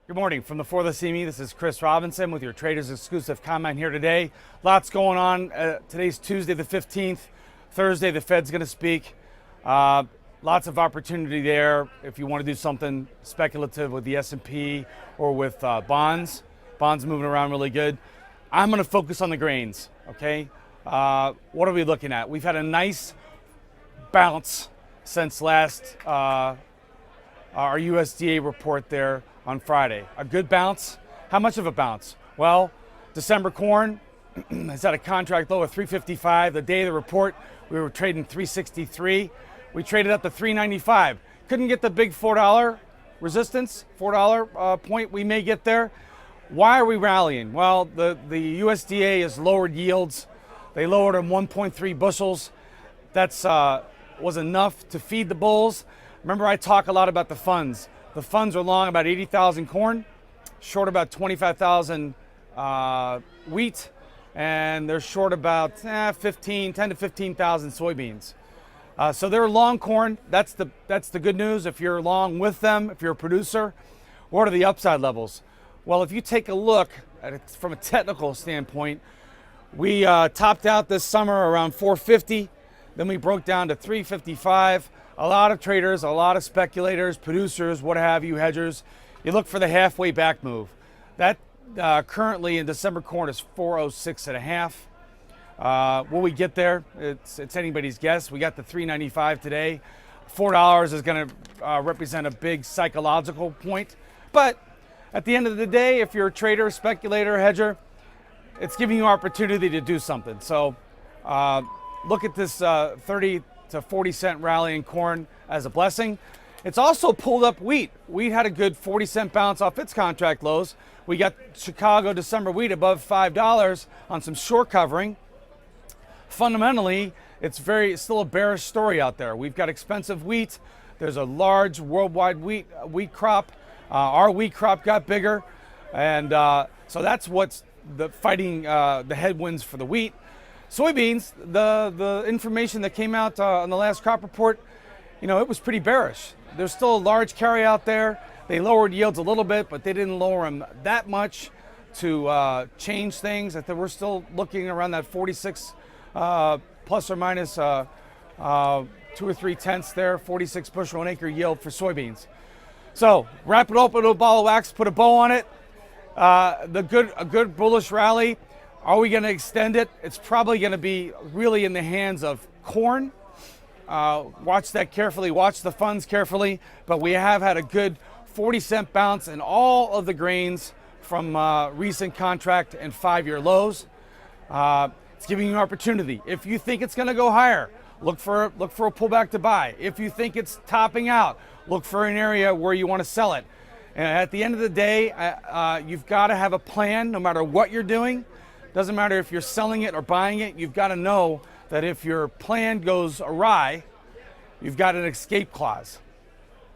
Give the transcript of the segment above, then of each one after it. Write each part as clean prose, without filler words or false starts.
Good morning from the For the See Me. This is Chris Robinson with your Traders Exclusive Comment here today. Lots going on. Today's Tuesday the 15th. Thursday the Fed's going to speak. Lots of opportunity there if you want to do something speculative with the S&P or with bonds. Bonds moving around really good. I'm going to focus on the grains, okay? What are we looking at? We've had a nice bounce since last our USDA report there on Friday. A good bounce. How much of a bounce? Well, December corn is at a contract low of 355. The day of the report, we were trading 363. We traded up to 395. Couldn't get the big $4 resistance, $4 point we may get there. Why are we rallying? Well, the USDA has lowered yields. They lowered them 1.3 bushels. That's was enough to feed the bulls. Remember, I talk a lot about the funds. The funds are long about 80,000 corn, short about 25,000 wheat, and they're short about 10 to 15,000 soybeans. So they're long corn. That's the good news. If you're long with them, if you're a producer, what are the upside levels? Well, if you take a look at it from a technical standpoint, we topped out this summer around 450. Then we broke down to 355. A lot of traders, a lot of speculators, producers, what have you, hedgers, you look for the halfway back move. That currently in December corn is 406.5. Will we get there? It's anybody's guess. We got the 395 today. $4 is going to represent a big psychological point. But at the end of the day, if you're a trader, speculator, hedger, it's giving you opportunity to do something. So look at this 30 to 40 cent rally in corn as a blessing. It's also pulled up wheat. Wheat had a good 40 cent bounce off its contract lows. We got Chicago December wheat above $5 on some short covering. Fundamentally, it's still a bearish story out there. We've got expensive wheat. There's a large worldwide wheat crop. Our wheat crop got bigger, and so that's what's fighting the headwinds for the wheat. Soybeans, the information that came out on the last crop report, it was pretty bearish. There's still a large carry out there. They lowered yields a little bit, but they didn't lower them that much to change things. I think we're still looking around that 46 plus or minus 2 or 3 tenths there, 46 bushel an acre yield for soybeans. So wrap it up with a ball of wax, put a bow on it. A good bullish rally. Are we going to extend it? It's probably going to be really in the hands of corn. Watch that carefully. Watch the funds carefully. But we have had a good 40 cent bounce in all of the grains from recent contract and 5-year lows. It's giving you an opportunity. If you think it's going to go higher, look for a pullback to buy. If you think it's topping out, look for an area where you want to sell it. And at the end of the day, you've got to have a plan no matter what you're doing. Doesn't matter if you're selling it or buying it. You've got to know that if your plan goes awry, you've got an escape clause.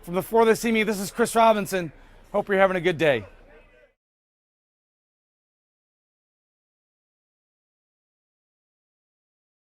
From the For the See Me, this is Chris Robinson. Hope you're having a good day.